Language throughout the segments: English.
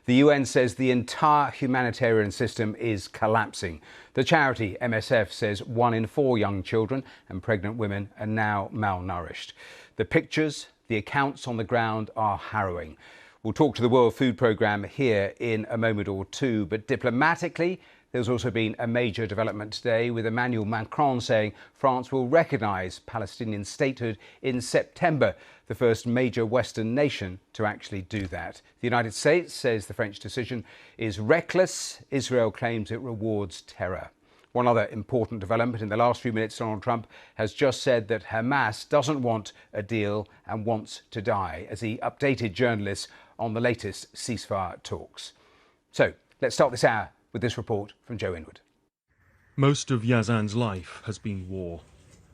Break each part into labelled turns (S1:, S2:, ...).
S1: The UN says the entire humanitarian system is collapsing. The charity MSF says 1 in 4 young children and pregnant women are now malnourished. The pictures, the accounts on the ground are harrowing. We'll talk to the World Food Programme here in a moment or two, but diplomatically, there's also been a major development today with Emmanuel Macron saying France will recognise Palestinian statehood in September, the first major Western nation to actually do that. The United States says the French decision is reckless. Israel claims it rewards terror. One other important development in the last few minutes, Donald Trump has just said that Hamas doesn't want a deal and wants to die, as he updated journalists on the latest ceasefire talks. So let's start this hour with this report from Joe Inwood.
S2: Most of Yazan's life has been war.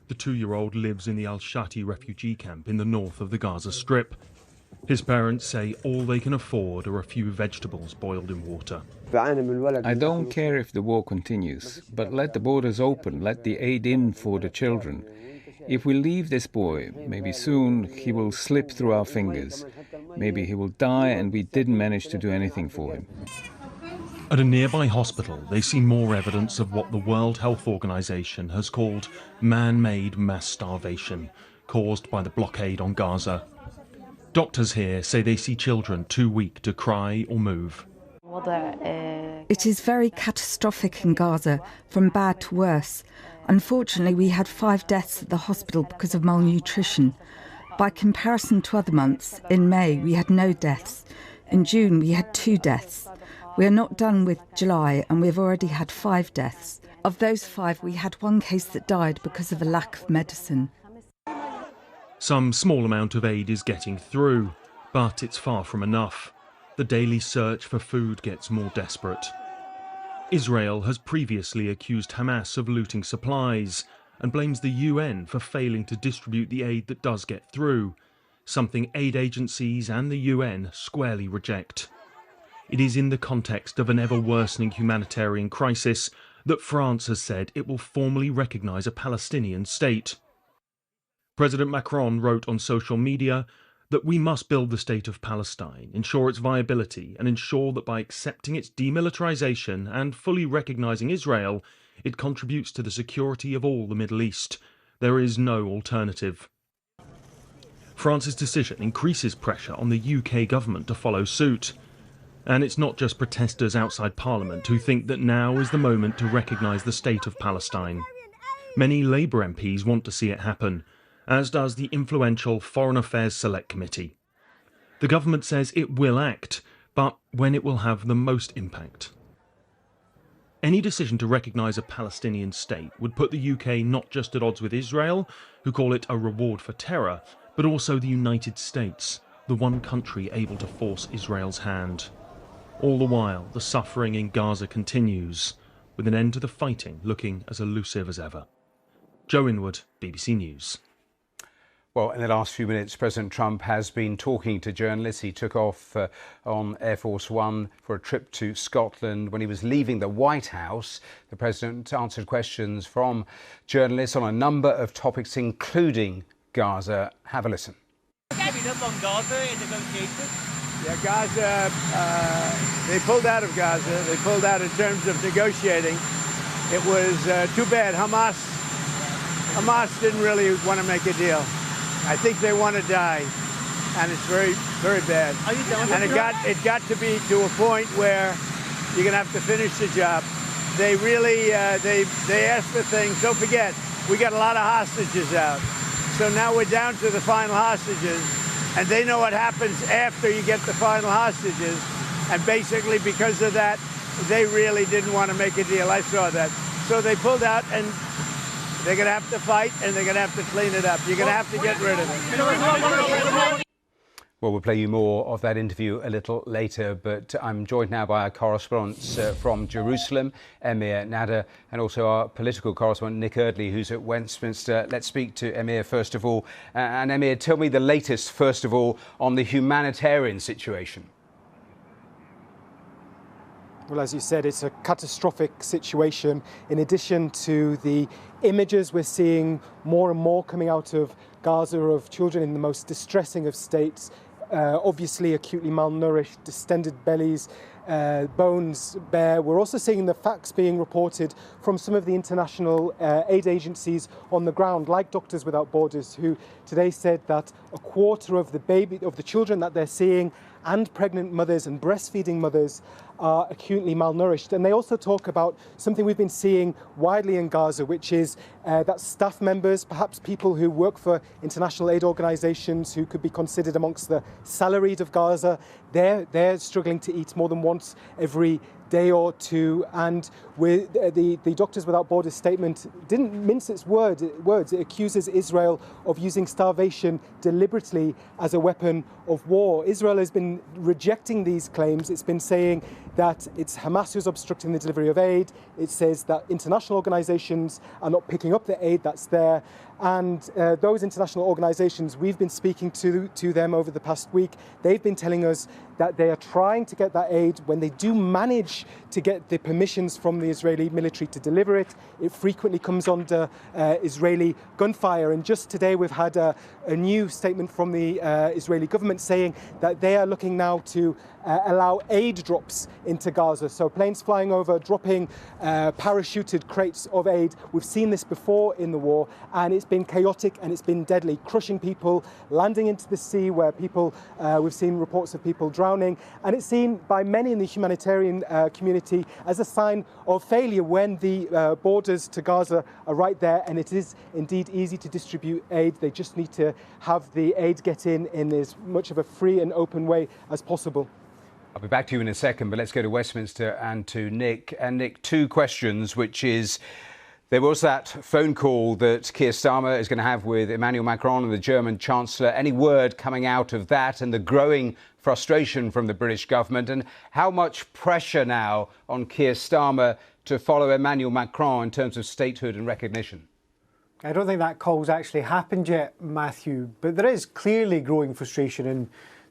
S2: The 2-year-old lives in the Al-Shati refugee camp in the north of the Gaza Strip. His parents say all they can afford are a few vegetables boiled in water.
S3: I don't care if the war continues, but let the borders open, let the aid in for the children. If we leave this boy, maybe soon he will slip through our fingers. Maybe he will die and we didn't manage to do anything for him.
S2: At a nearby hospital, they see more evidence of what the World Health Organization has called man-made mass starvation, caused by the blockade on Gaza. Doctors here say they see children too weak to cry or move.
S4: It is very catastrophic in Gaza, from bad to worse. Unfortunately, we had 5 deaths at the hospital because of malnutrition. By comparison to other months, in May we had no deaths. In June we had 2 deaths. We are not done with July and we've already had 5 deaths. Of those 5, we had 1 case that died because of a lack of medicine.
S2: Some small amount of aid is getting through, but it's far from enough. The daily search for food gets more desperate. Israel has previously accused Hamas of looting supplies and blames the UN for failing to distribute the aid that does get through, something aid agencies and the UN squarely reject. It is in the context of an ever-worsening humanitarian crisis that France has said it will formally recognise a Palestinian state. President Macron wrote on social media that we must build the state of Palestine, ensure its viability, and ensure that by accepting its demilitarisation and fully recognising Israel, it contributes to the security of all the Middle East. There is no alternative. France's decision increases pressure on the UK government to follow suit. And it's not just protesters outside Parliament who think that now is the moment to recognise the state of Palestine. Many Labour MPs want to see it happen, as does the influential Foreign Affairs Select Committee. The government says it will act, but when it will have the most impact. Any decision to recognise a Palestinian state would put the UK not just at odds with Israel, who call it a reward for terror, but also the United States, the one country able to force Israel's hand. All the while, the suffering in Gaza continues, with an end to the fighting looking as elusive as ever. Joe Inwood, BBC News.
S1: Well, in the last few minutes, President Trump has been talking to journalists. He took off on Air Force One for a trip to Scotland. When he was leaving the White House, the president answered questions from journalists on a number of topics, including Gaza. Have a listen.
S5: Giving up on Gaza in negotiations?
S6: Yeah, Gaza, they pulled out of Gaza. They pulled out in terms of negotiating. It was too bad. Hamas didn't really want to make a deal. I think they want to die, and it's very, very bad.
S5: Are you done?
S6: And it got to be to a point where you're gonna have to finish the job. They really they asked for things. Don't forget, we got a lot of hostages out. So now we're down to the final hostages, and they know what happens after you get the final hostages. And basically, because of that, they really didn't want to make a deal. I saw that. So they pulled out, and they're going to have to fight, and they're going to have to clean it up. You're going to have to get rid of it.
S1: Well, we'll play you more of that interview a little later, but I'm joined now by our correspondents from Jerusalem, Emir Nada, and also our political correspondent, Nick Eardley, who's at Westminster. Let's speak to Emir first of all. And Emir, tell me the latest, first of all, on the humanitarian situation.
S7: Well, as you said, it's a catastrophic situation. In addition to the images we're seeing more and more coming out of Gaza of children in the most distressing of states, obviously acutely malnourished, distended bellies, bones bare. We're also seeing the facts being reported from some of the international aid agencies on the ground, like Doctors Without Borders, who today said that a quarter of the children that they're seeing, and pregnant mothers and breastfeeding mothers, are acutely malnourished. And they also talk about something we've been seeing widely in Gaza, which is that staff members, perhaps people who work for international aid organisations who could be considered amongst the salaried of Gaza, they're struggling to eat more than once every day or two. And the Doctors Without Borders statement didn't mince its words. It accuses Israel of using starvation deliberately as a weapon of war. Israel has been rejecting these claims. It's been saying that it's Hamas who's obstructing the delivery of aid. It says that international organisations are not picking up the aid that's there. And those international organisations, we've been speaking to them over the past week. They've been telling us that they are trying to get that aid. When they do manage to get the permissions from the Israeli military to deliver it, it frequently comes under Israeli gunfire. And just today we've had a new statement from the Israeli government saying that they are looking now to allow aid drops into Gaza. So planes flying over, dropping parachuted crates of aid. We've seen this before in the war, and it's been chaotic and it's been deadly, crushing people, landing into the sea where people, we've seen reports of people drowning. And it's seen by many in the humanitarian community as a sign of failure when the borders to Gaza are right there, and it is indeed easy to distribute aid. They just need to have the aid get in as much of a free and open way as possible.
S1: I'll be back to you in a second, but let's go to Westminster and to Nick. And Nick, two questions, which is, there was that phone call that Keir Starmer is going to have with Emmanuel Macron and the German Chancellor. Any word coming out of that and the growing frustration from the British government? And how much pressure now on Keir Starmer to follow Emmanuel Macron in terms of statehood and recognition?
S8: I don't think that call's actually happened yet, Matthew, but there is clearly growing frustration in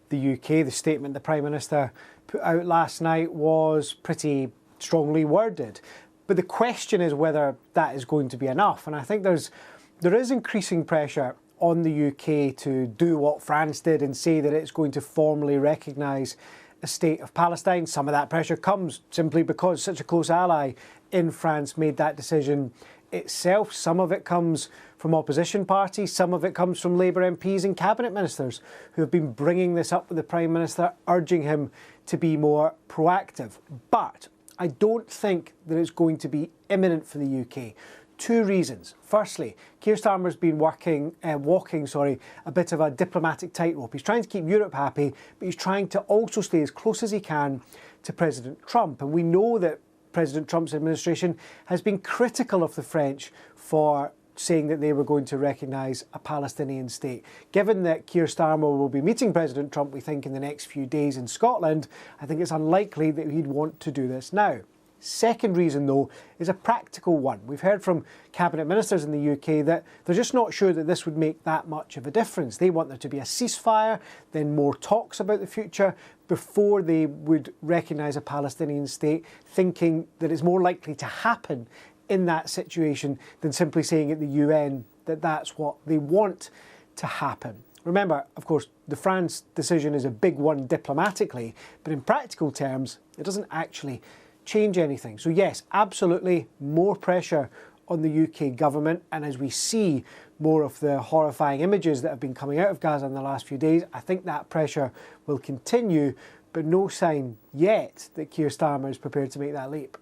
S8: the UK. The statement the Prime Minister put out last night was pretty strongly worded. But the question is whether that is going to be enough. And I think there is increasing pressure on the UK to do what France did and say that it's going to formally recognise a state of Palestine. Some of that pressure comes simply because such a close ally in France made that decision itself. Some of it comes from opposition parties, some of it comes from Labour MPs and cabinet ministers who have been bringing this up with the Prime Minister, urging him to be more proactive. But I don't think that it's going to be imminent for the UK. Two reasons. Firstly, Keir Starmer's been walking a bit of a diplomatic tightrope. He's trying to keep Europe happy, but he's trying to also stay as close as he can to President Trump. And we know that President Trump's administration has been critical of the French for saying that they were going to recognise a Palestinian state. Given that Keir Starmer will be meeting President Trump, we think, in the next few days in Scotland, I think it's unlikely that he'd want to do this now. Second reason, though, is a practical one. We've heard from cabinet ministers in the UK that they're just not sure that this would make that much of a difference. They want there to be a ceasefire, then more talks about the future before they would recognise a Palestinian state, thinking that it's more likely to happen in that situation than simply saying at the UN that that's what they want to happen. Remember, of course, the France decision is a big one diplomatically, but in practical terms, it doesn't actually change anything. So yes, absolutely more pressure on the UK government, and as we see more of the horrifying images that have been coming out of Gaza in the last few days, I think that pressure will continue, but no sign yet that Keir Starmer is prepared to make that leap.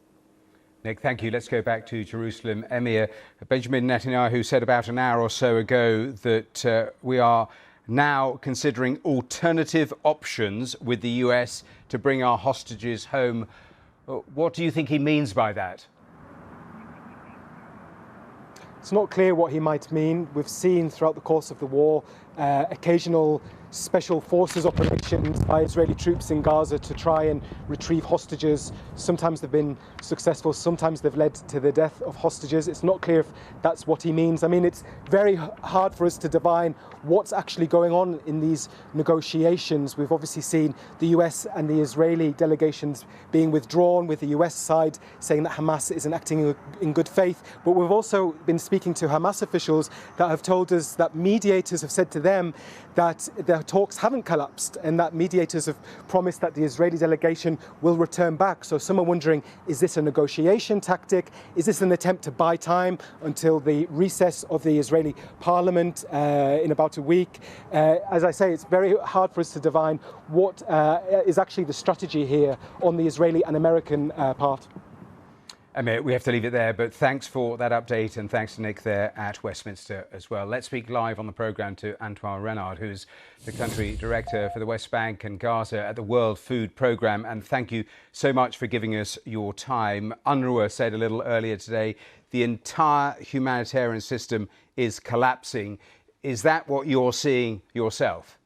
S1: Nick, thank you. Let's go back to Jerusalem. Emir, Benjamin Netanyahu said about an hour or so ago that we are now considering alternative options with the US to bring our hostages home. What do you think he means by that?
S7: It's not clear what he might mean. We've seen throughout the course of the war occasional special forces operations by Israeli troops in Gaza to try and retrieve hostages. Sometimes they've been successful, sometimes they've led to the death of hostages. It's not clear if that's what he means. I mean, it's very hard for us to divine what's actually going on in these negotiations. We've obviously seen the US and the Israeli delegations being withdrawn, with the US side saying that Hamas isn't acting in good faith. But we've also been speaking to Hamas officials that have told us that mediators have said to them that the talks haven't collapsed and that mediators have promised that the Israeli delegation will return back. So some are wondering, is this a negotiation tactic? Is this an attempt to buy time until the recess of the Israeli parliament in about a week? As I say, it's very hard for us to divine what is actually the strategy here on the Israeli and American part.
S1: Amir, we have to leave it there, but thanks for that update and thanks to Nick there at Westminster as well. Let's speak live on the programme to Antoine Renard, who's the country director for the West Bank and Gaza at the World Food Programme. And thank you so much for giving us your time. UNRWA said a little earlier today, the entire humanitarian system is collapsing. Is that what you're seeing yourself?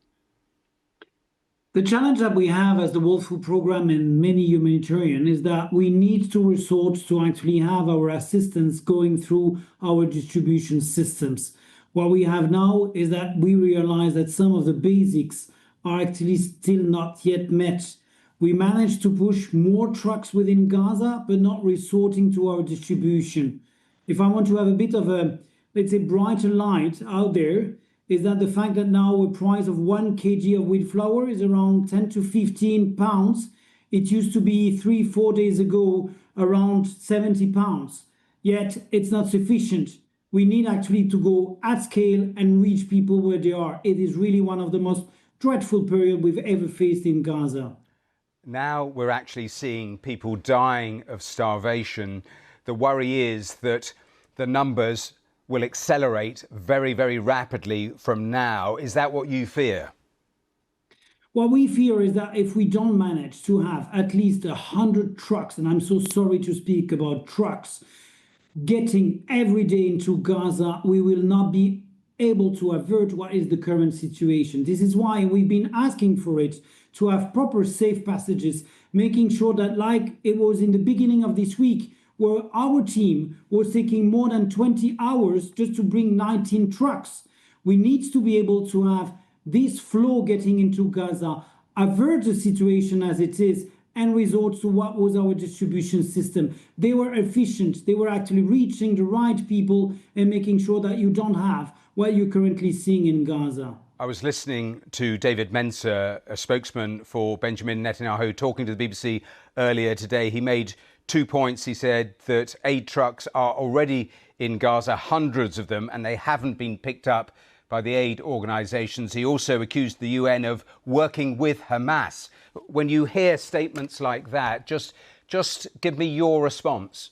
S9: The challenge that we have as the World Food Programme and many humanitarian is that we need to resort to actually have our assistance going through our distribution systems. What we have now is that we realize that some of the basics are actually still not yet met. We managed to push more trucks within Gaza, but not resorting to our distribution. If I want to have a bit of a, let's say, brighter light out there, is that the fact that now a price of 1 kg of wheat flour is around 10 to 15 pounds. It used to be 3-4 days ago around 70 pounds. Yet it's not sufficient. We need actually to go at scale and reach people where they are. It is really one of the most dreadful periods we've ever faced in Gaza.
S1: Now we're actually seeing people dying of starvation. The worry is that the numbers will accelerate very, very rapidly from now. Is that what you fear?
S9: What we fear is that if we don't manage to have at least 100 trucks, and I'm so sorry to speak about trucks, getting every day into Gaza, we will not be able to avert what is the current situation. This is why we've been asking for it, to have proper safe passages, making sure that, like it was in the beginning of this week, where our team was taking more than 20 hours just to bring 19 trucks. We need to be able to have this flow getting into Gaza, avert the situation as it is, and resort to what was our distribution system. They were efficient. They were actually reaching the right people and making sure that you don't have what you're currently seeing in Gaza.
S1: I was listening to David Mensa, a spokesman for Benjamin Netanyahu, talking to the BBC earlier today. He made 2 points. He said that aid trucks are already in Gaza, hundreds of them, and they haven't been picked up by the aid organisations. He also accused the UN of working with Hamas. When you hear statements like that, just give me your response.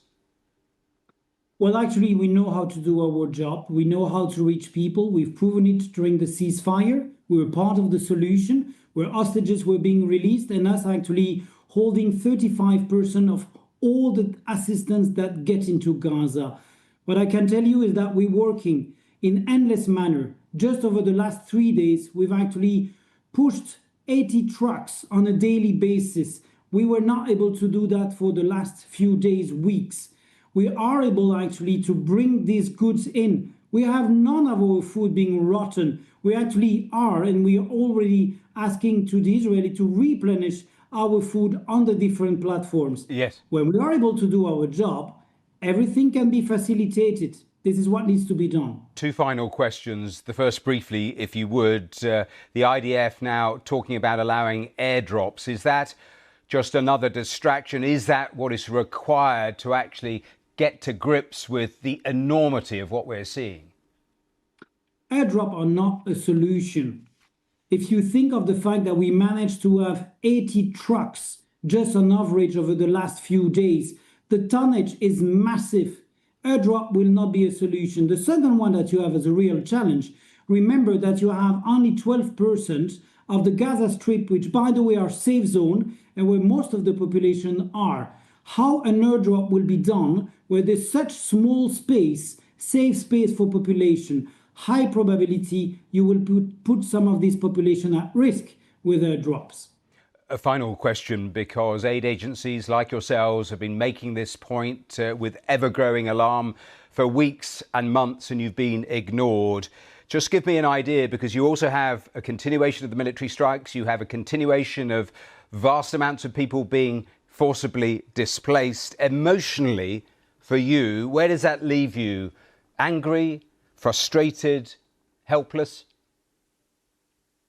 S9: Well, actually, we know how to do our job. We know how to reach people. We've proven it during the ceasefire. We were part of the solution, where hostages were being released, and us actually holding 35% of all the assistance that get into Gaza. What I can tell you is that we're working in endless manner. Just over the last 3 days, we've actually pushed 80 trucks on a daily basis. We were not able to do that for the last few days, weeks. We are able actually to bring these goods in. We have none of our food being rotten. We actually are, and we are already asking to the Israeli to replenish our food on the different platforms.
S1: Yes. When
S9: we are able to do our job, everything can be facilitated. This is what needs to be done.
S1: 2 final questions. The first, briefly, if you would. The IDF now talking about allowing airdrops. Is that just another distraction? Is that what is required to actually get to grips with the enormity of what we're seeing?
S9: Airdrop are not a solution. If you think of the fact that we managed to have 80 trucks just on average over the last few days, the tonnage is massive. Airdrop will not be a solution. The second one that you have as a real challenge, remember that you have only 12% of the Gaza Strip, which by the way are safe zone and where most of the population are. How an airdrop will be done where there's such small space, safe space for population, high probability you will put some of this population at risk with airdrops.
S1: A final question, because aid agencies like yourselves have been making this point with ever-growing alarm for weeks and months, and you've been ignored. Just give me an idea, because you also have a continuation of the military strikes, you have a continuation of vast amounts of people being forcibly displaced. Emotionally, for you, where does that leave you? Angry, frustrated, helpless?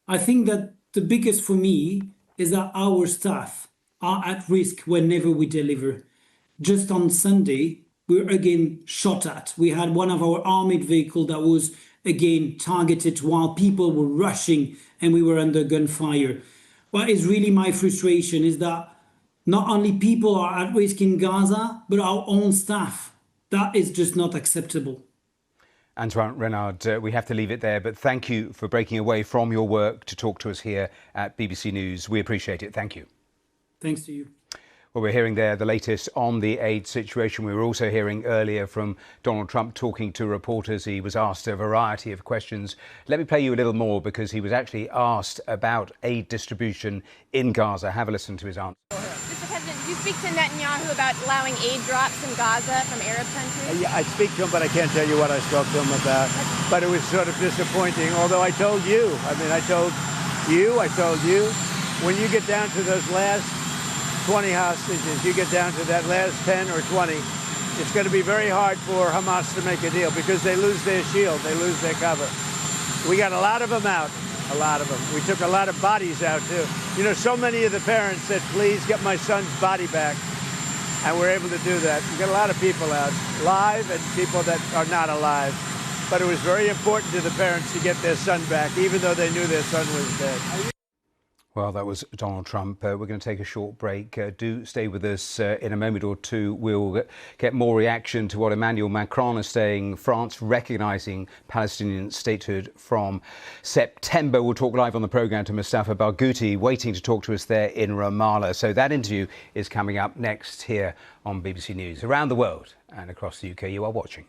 S9: I think that the biggest for me is that our staff are at risk whenever we deliver. Just on Sunday, we were again shot at. We had one of our armored vehicles that was again targeted while people were rushing and we were under gunfire. What is really my frustration is that not only people are at risk in Gaza, but our own staff. That is just not acceptable.
S1: Antoine Renard, we have to leave it there, but thank you for breaking away from your work to talk to us here at BBC News. We appreciate it. Thank you.
S9: Thanks to you.
S1: Well, we're hearing there the latest on the aid situation. We were also hearing earlier from Donald Trump talking to reporters. He was asked a variety of questions. Let me play you a little more because he was actually asked about aid distribution in Gaza. Have a listen to his answer.
S10: Mr. President, did you speak to Netanyahu about allowing aid drops in Gaza from Arab countries?
S6: Yeah, I speak to him, but I can't tell you what I spoke to him about. But it was sort of disappointing, although I told you. I told you, when you get down to those last 20 hostages, you get down to that last 10 or 20, it's going to be very hard for Hamas to make a deal because they lose their shield, they lose their cover. We got a lot of them out, a lot of them. We took a lot of bodies out, too. You know, so many of the parents said, please get my son's body back, and we're able to do that. We got a lot of people out, live and people that are not alive. But it was very important to the parents to get their son back, even though they knew their son was dead.
S1: Well, that was Donald Trump. We're going to take a short break. Do stay with us in a moment or two. We'll get more reaction to what Emmanuel Macron is saying. France recognising Palestinian statehood from September. We'll talk live on the programme to Mustafa Barghouti, waiting to talk to us there in Ramallah. So that interview is coming up next here on BBC News. Around the world and across the UK, you are watching